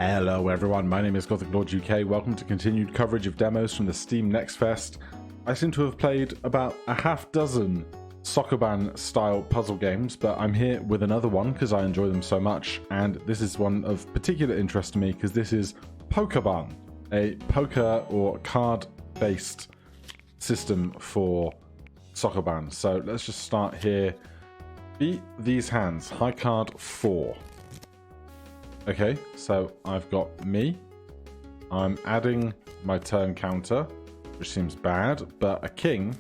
Hello everyone, my name is Gothic Lord UK. Welcome to continued coverage of demos from the Steam Next Fest. I seem to have played about a half dozen Sokoban style puzzle games, but I'm here with another one because I enjoy them so much, and this is one of particular interest to me because this is Pokaban, a poker or card based system for Sokoban. So let's just start here. Beat these hands, high card 4. Okay, so I've got me. I'm adding my turn counter, which seems bad, but a king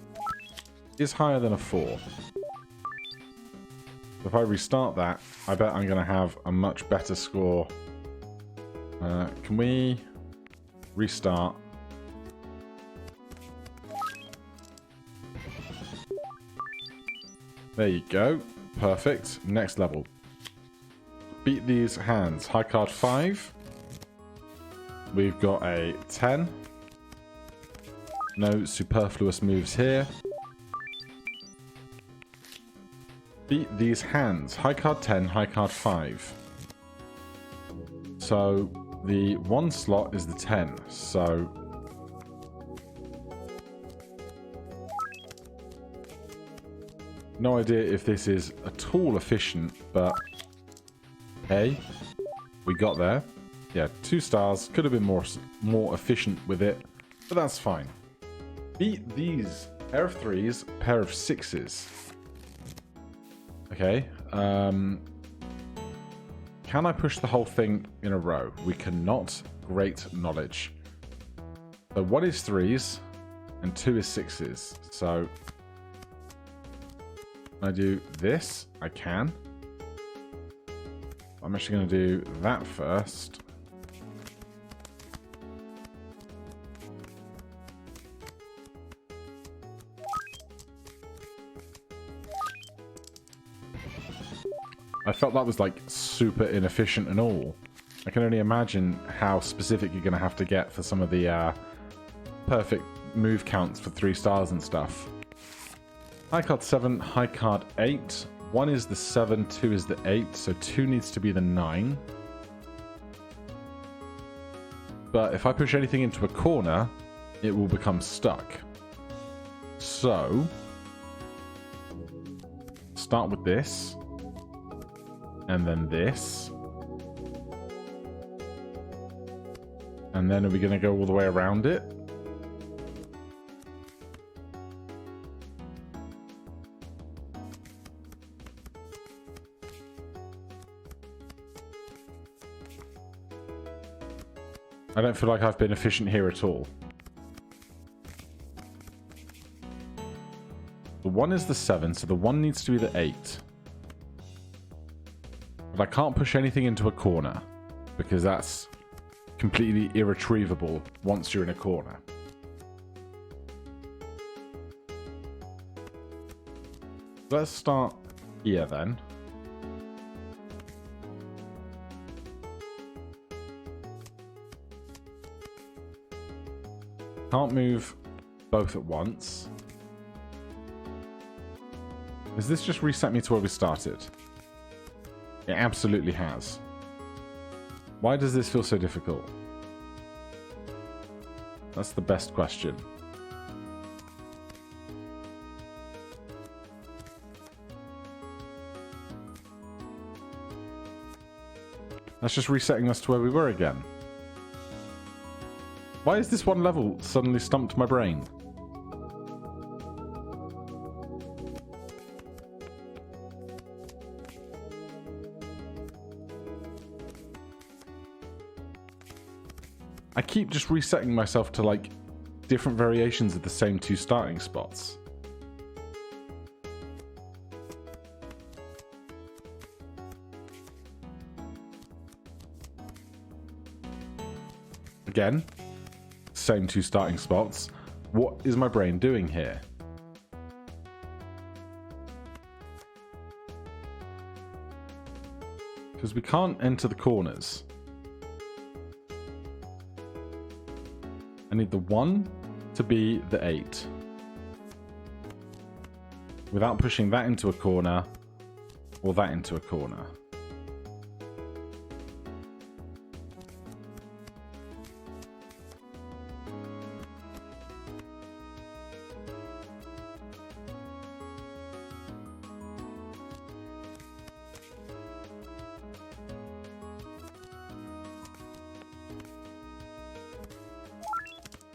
is higher than a 4. If I restart that, I bet I'm going to have a much better score. Can we restart? There you go. Perfect. Next level. Beat these hands. High card 5. We've got a 10. No superfluous moves here. Beat these hands. High card 10, high card 5. So the one slot is the 10. So no idea if this is at all efficient, but hey, we got there. Yeah, 2 stars. Could have been more efficient with it, but that's fine. Beat these. Pair of 3s, pair of 6s. Okay. Can I push the whole thing in a row? We cannot. Great knowledge. So 1 is 3s and 2 is 6s. So can I do this? I can. I'm actually going to do that first. I felt that was like super inefficient and all. I can only imagine how specific you're going to have to get for some of the perfect move counts for 3 stars and stuff. High card 7, high card 8. 1 is the 7, 2 is the 8, so 2 needs to be the 9. But if I push anything into a corner, it will become stuck. So, start with this. And then this. And then are we going to go all the way around it? I don't feel like I've been efficient here at all. The 1 is the 7, so the 1 needs to be the 8. But I can't push anything into a corner, because that's completely irretrievable once you're in a corner. Let's start here then. Can't move both at once. Has this just reset me to where we started? It absolutely has. Why does this feel so difficult? That's the best question. That's just resetting us to where we were again. Why is this one level suddenly stumped my brain? I keep just resetting myself to like different variations of the same 2 starting spots. Again, same 2 starting spots. What is my brain doing here? Because we can't enter the corners. I need the 1 to be the 8. Without pushing that into a corner or that into a corner.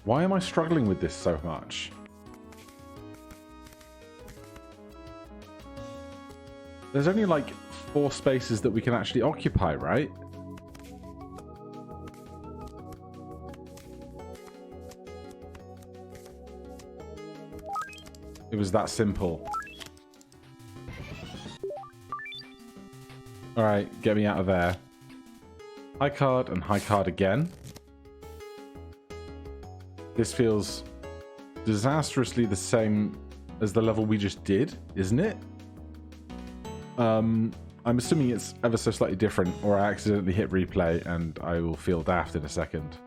Why am I struggling with this so much? There's only like 4 spaces that we can actually occupy, right? It was that simple. Alright, get me out of there. High card and high card again. This feels disastrously the same as the level we just did, isn't it? I'm assuming it's ever so slightly different, or I accidentally hit replay and I will feel daft in a second.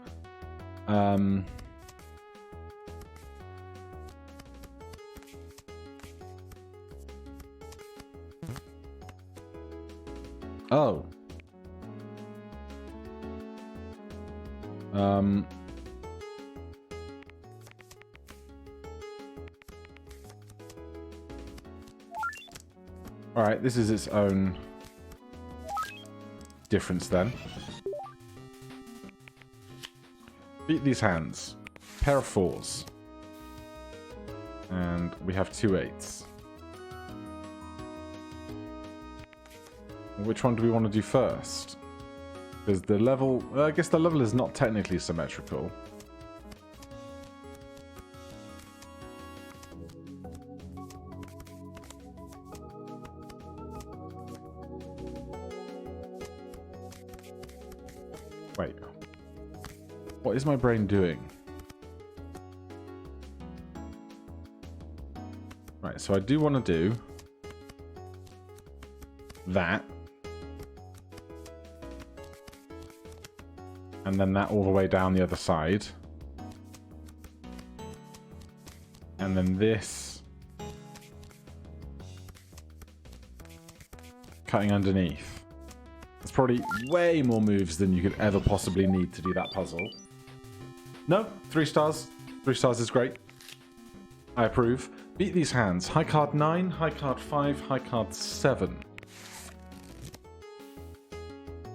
Oh. Alright, this is its own difference then. Beat these hands. Pair of 4s. And we have 2 8s. Which one do we want to do first? Because the level... I guess the level is not technically symmetrical. Wait. What is my brain doing? Right, so I do want to do that. And then that all the way down the other side. And then this cutting underneath. It's probably way more moves than you could ever possibly need to do that puzzle. No, 3 stars. 3 stars is great. I approve. Beat these hands. High card 9, high card 5, high card 7.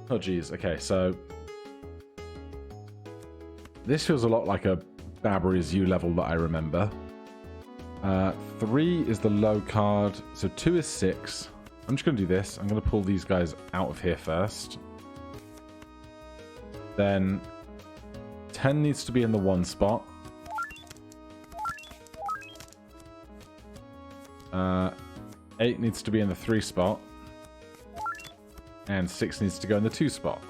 Oh geez, okay, so this feels a lot like a Babbery's U level that I remember. 3 is the low card, so 2 is 6. I'm just going to do this. I'm going to pull these guys out of here first. Then 10 needs to be in the 1 spot. 8 needs to be in the 3 spot. And 6 needs to go in the 2 spot.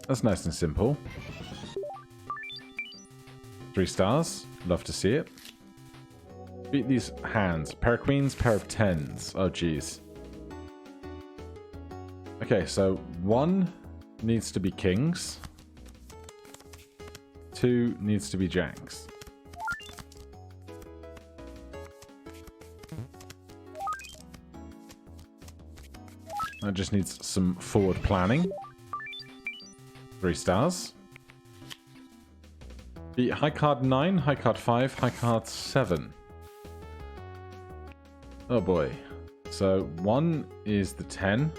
That's nice and simple. 3 stars. Love to see it. Beat these hands. Pair of queens, pair of 10s. Oh, jeez. Okay, so 1 needs to be kings. 2 needs to be jacks. That just needs some forward planning. 3 stars. Beat high card 9, high card 5, high card 7. Oh boy. So 1 is the 10.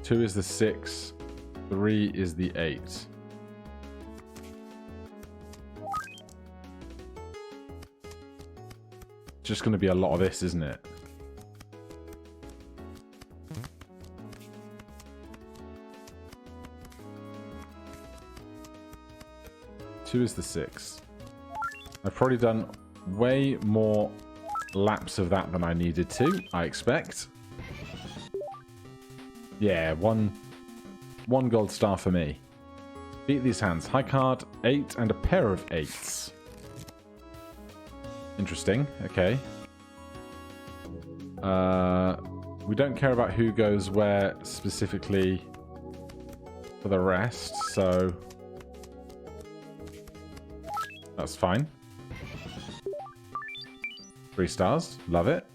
2 is the 6. 3 is the 8. Just going to be a lot of this, isn't it? Two is the 6. I've probably done way more laps of that than I needed to, I expect. Yeah, one gold star for me. Beat these hands. High card, 8, and a pair of 8s. Interesting, okay. We don't care about who goes where specifically for the rest, so that's fine. 3 stars. Love it.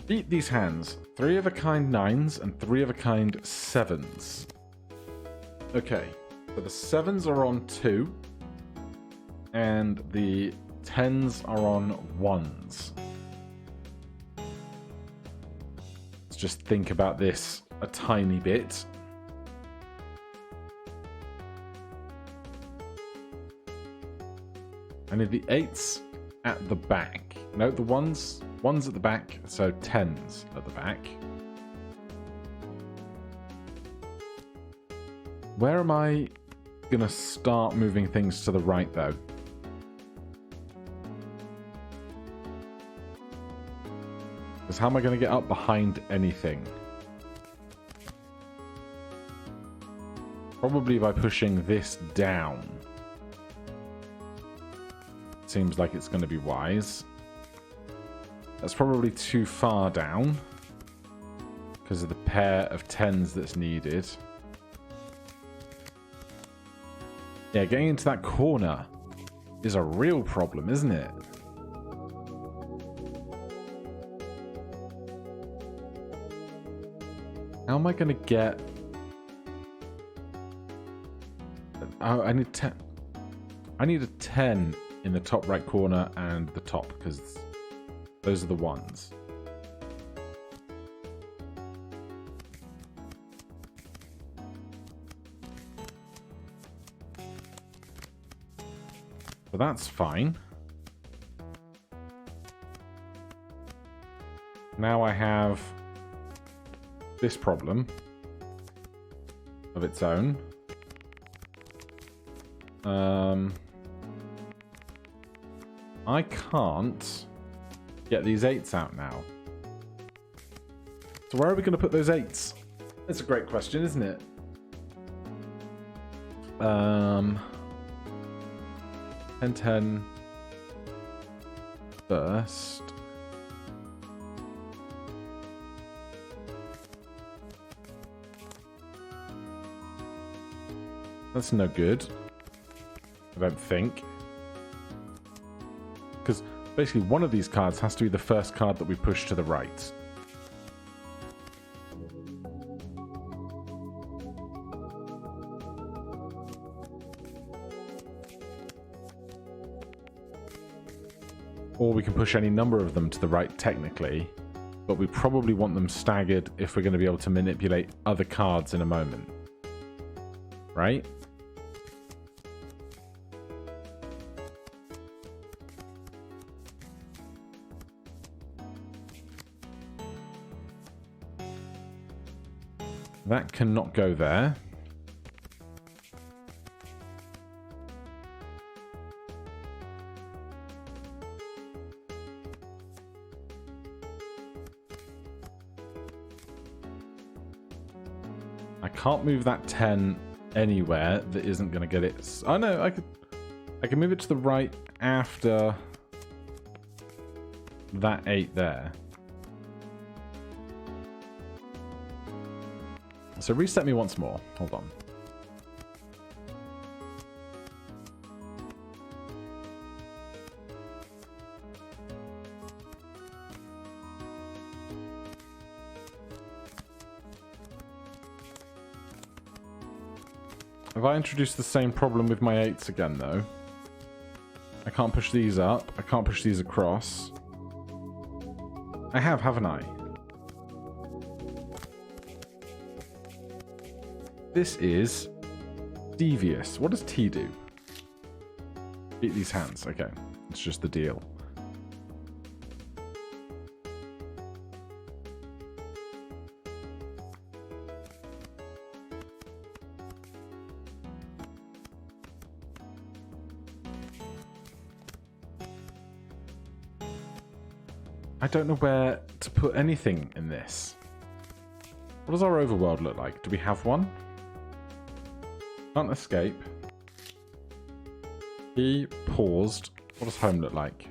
Beat these hands. 3 of a kind 9s and 3 of a kind 7s. Okay. So the 7s are on 2. And the 10s are on 1s. Let's just think about this a tiny bit. I need the 8s at the back. No, the ones at the back, so 10s at the back. Where am I going to start moving things to the right, though? Because how am I going to get up behind anything? Probably by pushing this down. Seems like it's going to be wise. That's probably too far down because of the pair of 10s that's needed. Yeah, getting into that corner is a real problem, isn't it? How am I going to get... Oh, I need 10. I need a 10 in the top right corner and the top, because those are the ones. So that's fine. Now I have this problem of its own. I can't get these 8s out now. So where are we going to put those 8s? That's a great question, isn't it? 10, 10 first. That's no good. I don't think. Because basically one of these cards has to be the first card that we push to the right. Or we can push any number of them to the right technically, but we probably want them staggered if we're going to be able to manipulate other cards in a moment. Right? That cannot go there. I can't move that 10 anywhere that isn't going to get it. Oh no, I can move it to the right after that 8 there. So reset me once more. Hold on. Have I introduced the same problem with my 8s again, though? I can't push these up. I can't push these across. I have, haven't I? This is devious. What does T do? Beat these hands. Okay. It's just the deal. I don't know where to put anything in this. What does our overworld look like? Do we have one? Can't escape. He paused. What does home look like?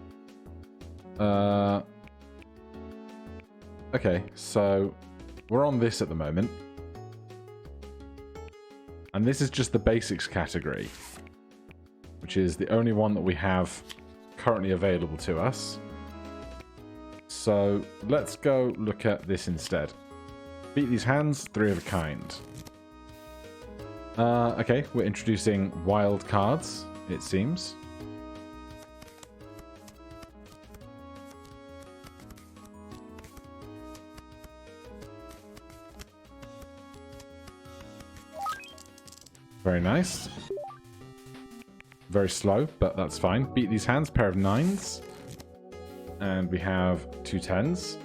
Okay, so we're on this at the moment. And this is just the basics category, which is the only one that we have currently available to us. So let's go look at this instead. Beat these hands, 3 of a kind. Okay, we're introducing wild cards, it seems. Very nice. Very slow, but that's fine. Beat these hands, pair of 9s. And we have 2 10s.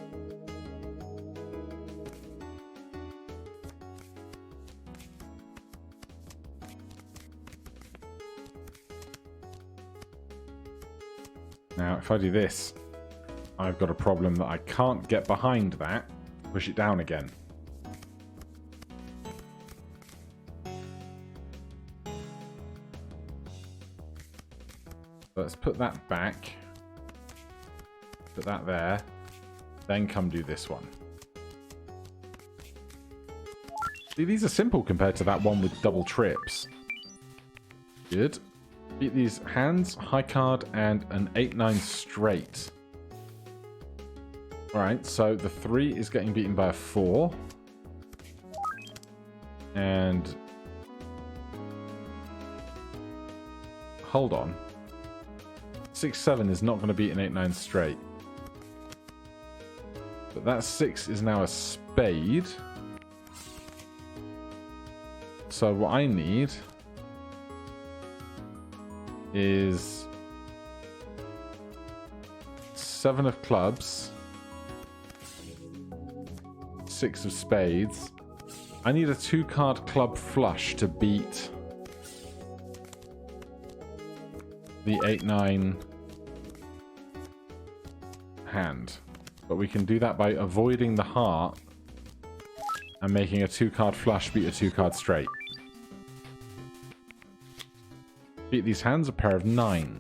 Now, if I do this, I've got a problem that I can't get behind that. Push it down again. Let's put that back. Put that there. Then come do this one. See, these are simple compared to that one with double trips. Good. Beat these hands, high card, and an 8-9 straight. Alright, so the 3 is getting beaten by a 4. And... hold on. 6-7 is not going to beat an 8-9 straight. But that 6 is now a spade. So what I need is 7 of clubs, 6 of spades. I need a 2-card club flush to beat the 8-9 hand. But we can do that by avoiding the heart and making a 2-card flush beat a 2-card straight. Beat these hands, a pair of 9s.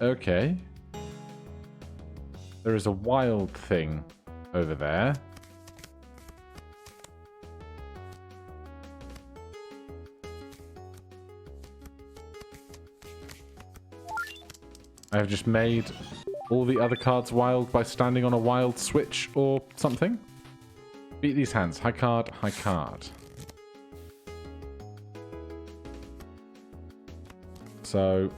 Okay. There is a wild thing over there. I have just made all the other cards wild by standing on a wild switch or something. Beat these hands. High card, high card. So...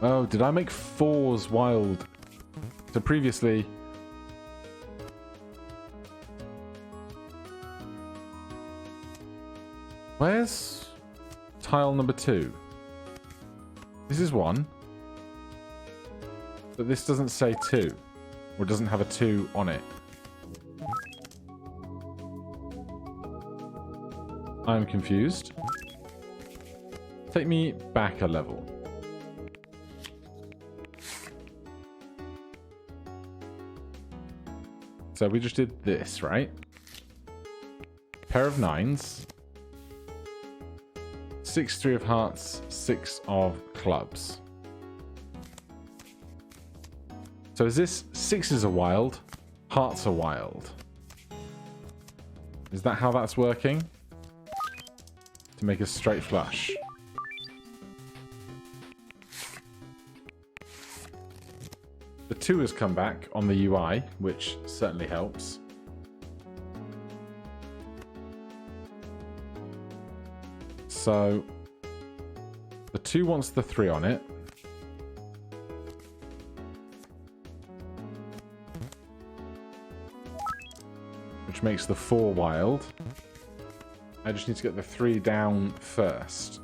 oh, did I make 4s wild? So previously... where's tile number 2? This is 1. But this doesn't say 2. Or doesn't have a 2 on it. I'm confused. Take me back a level. So we just did this, right? Pair of 9s. 6 3 of hearts, 6 of clubs. So is this 6s are wild, hearts are wild? Is that how that's working? To make a straight flush. The 2 has come back on the UI, which certainly helps. So the 2 wants the 3 on it. Which makes the 4 wild. I just need to get the 3 down first.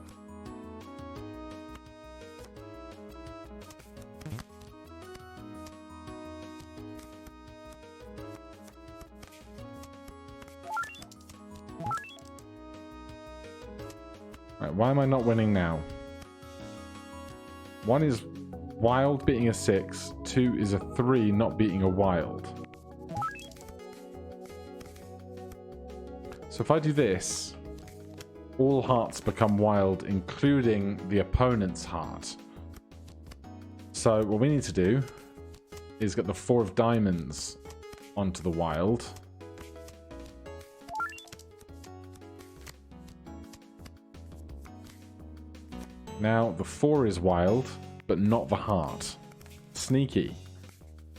Right, why am I not winning now? 1 is wild beating a 6. 2 is a 3 not beating a wild. So if I do this, all hearts become wild, including the opponent's heart. So what we need to do is get the 4 of diamonds onto the wild. Now the 4 is wild, but not the heart. Sneaky.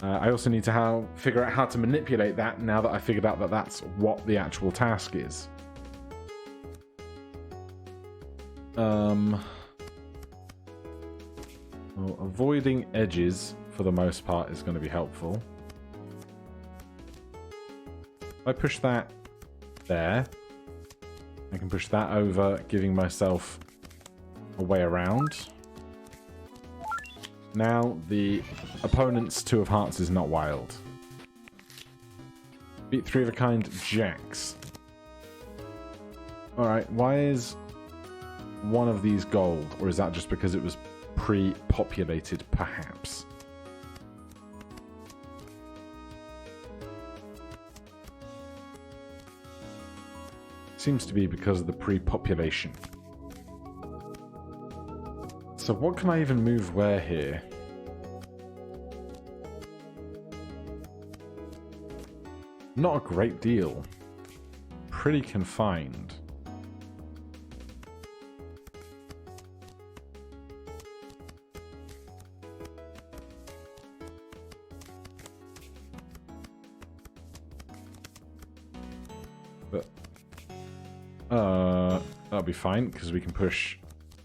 I also need to figure out how to manipulate that now that I figured out that that's what the actual task is. Well, avoiding edges for the most part is going to be helpful. If I push that there, I can push that over, giving myself a way around. Now the opponent's 2 of hearts is not wild. Beat 3 of a kind jacks. Alright, why is one of these gold? Or is that just because it was pre-populated, perhaps? Seems to be because of the pre-population. So what can I even move where here? Not a great deal. Pretty confined. But that'll be fine because we can push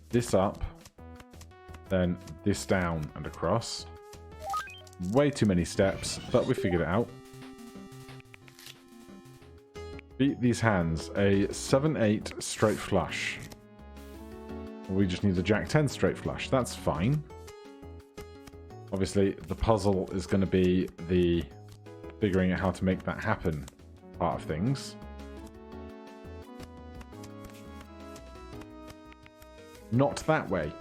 this up, then this down and across. Way too many steps, but we figured it out. Beat these hands. A 7-8 straight flush. We just need a Jack-10 straight flush. That's fine. Obviously, the puzzle is going to be the figuring out how to make that happen part of things. Not that way.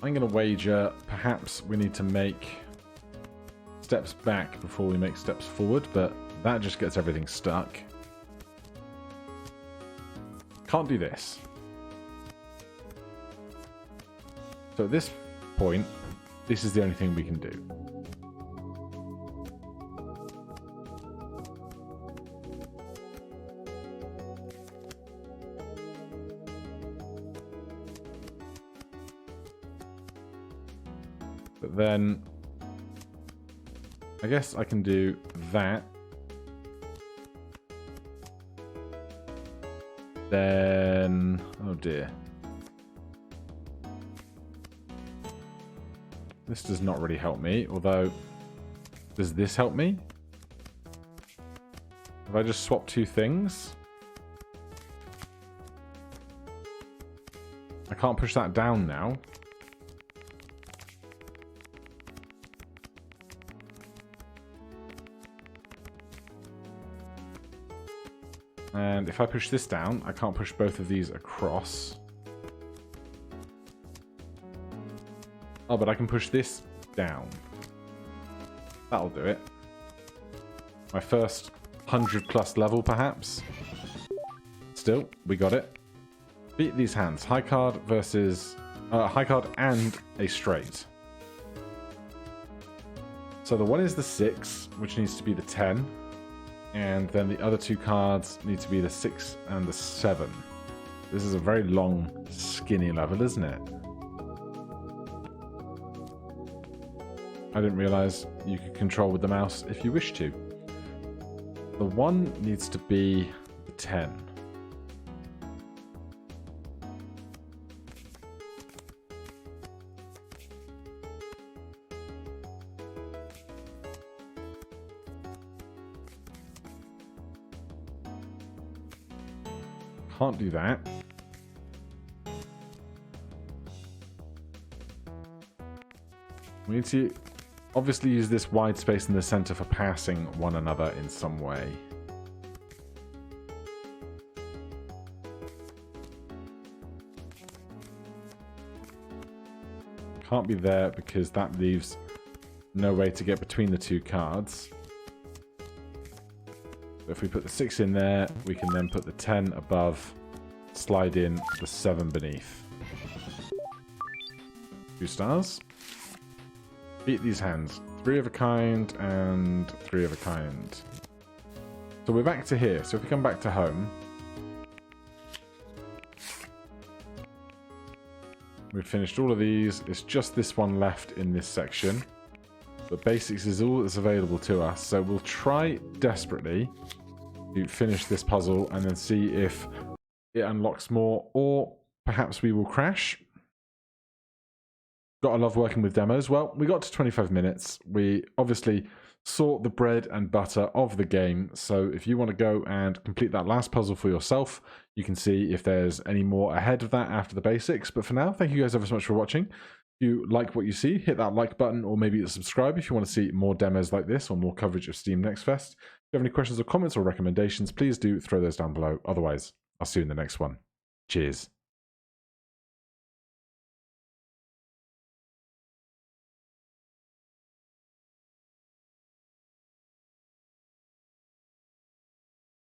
I'm going to wager perhaps we need to make steps back before we make steps forward, but that just gets everything stuck. Can't do this. So at this point, this is the only thing we can do. But then I guess I can do that. Then, oh dear. This does not really help me, although, does this help me? Have I just swapped 2 things? I can't push that down now. And if I push this down, I can't push both of these across. Oh, but I can push this down. That'll do it. My first 100+ level, perhaps. Still, we got it. Beat these hands. High card versus... high card and a straight. So the one is the 6, which needs to be the 10. And then the other 2 cards need to be the 6 and the 7. This is a very long, skinny level, isn't it? I didn't realize you could control with the mouse if you wish to. The 1 needs to be the 10. Can't do that. We need to obviously use this wide space in the center for passing one another in some way. Can't be there because that leaves no way to get between the 2 cards. If we put the 6 in there, we can then put the 10 above, slide in the 7 beneath. 2 stars. Beat these hands. 3 of a kind and 3 of a kind. So we're back to here. So if we come back to home, we've finished all of these. It's just this one left in this section. But basics is all that's available to us. So we'll try desperately to finish this puzzle and then see if it unlocks more, or perhaps we will crash. Gotta love working with demos. Well, we got to 25 minutes. We obviously saw the bread and butter of the game. So if you want to go and complete that last puzzle for yourself, you can see if there's any more ahead of that after the basics. But for now, thank you guys ever so much for watching. If you like what you see, hit that like button or maybe subscribe if you want to see more demos like this or more coverage of Steam Next Fest. If you have any questions or comments or recommendations, please do throw those down below. Otherwise, I'll see you in the next one. Cheers.